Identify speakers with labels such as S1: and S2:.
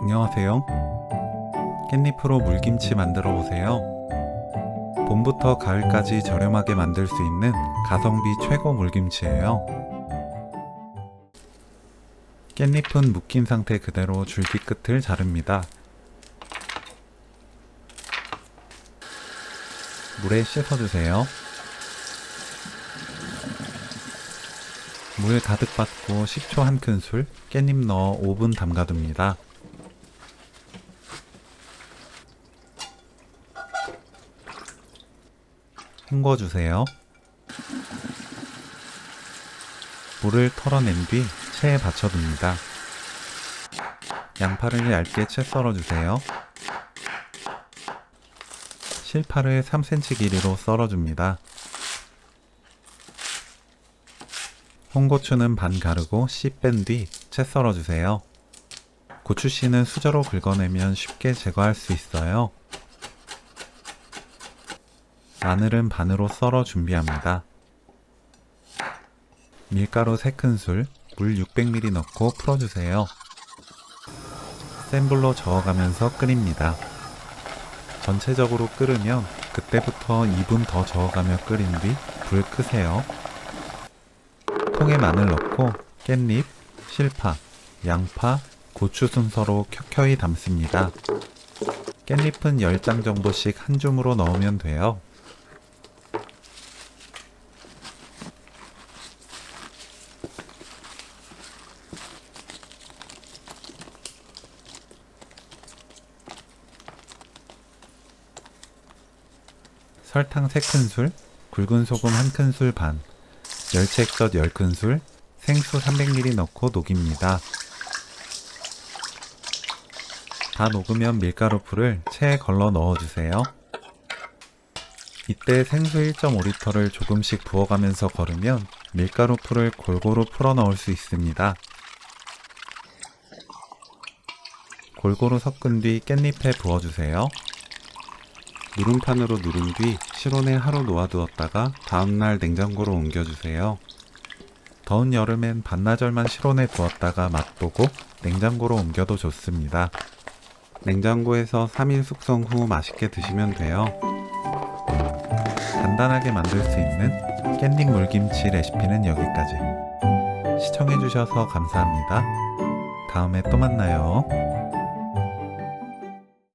S1: 안녕하세요. 깻잎으로 물김치 만들어 보세요. 봄부터 가을까지 저렴하게 만들 수 있는 가성비 최고 물김치예요. 깻잎은 묶인 상태 그대로 줄기 끝을 자릅니다. 물에 씻어주세요. 물 가득 받고 식초 1큰술, 깻잎 넣어 5분 담가둡니다. 헹궈주세요. 물을 털어낸 뒤 체에 받쳐둡니다. 양파를 얇게 채 썰어주세요. 실파를 3cm 길이로 썰어줍니다. 홍고추는 반 가르고 씨 뺀 뒤 채 썰어주세요. 고추씨는 수저로 긁어내면 쉽게 제거할 수 있어요. 마늘은 반으로 썰어 준비합니다. 밀가루 3큰술, 물 600ml 넣고 풀어주세요. 센 불로 저어가면서 끓입니다. 전체적으로 끓으면 그때부터 2분 더 저어가며 끓인 뒤 불 끄세요. 통에 마늘 넣고 깻잎, 실파, 양파, 고추 순서로 켜켜이 담습니다. 깻잎은 10장 정도씩 한 줌으로 넣으면 돼요. 설탕 3큰술, 굵은 소금 1큰술 반, 멸치액젓 10큰술, 생수 300ml 넣고 녹입니다. 다 녹으면 밀가루풀을 체에 걸러 넣어주세요. 이때 생수 1.5L를 조금씩 부어가면서 걸으면 밀가루풀을 골고루 풀어 넣을 수 있습니다. 골고루 섞은 뒤 깻잎에 부어주세요. 누름판으로 누른 뒤 실온에 하루 놓아두었다가 다음날 냉장고로 옮겨주세요. 더운 여름엔 반나절만 실온에 두었다가 맛보고 냉장고로 옮겨도 좋습니다. 냉장고에서 3일 숙성 후 맛있게 드시면 돼요. 간단하게 만들 수 있는 깻잎 물김치 레시피는 여기까지. 시청해주셔서 감사합니다. 다음에 또 만나요.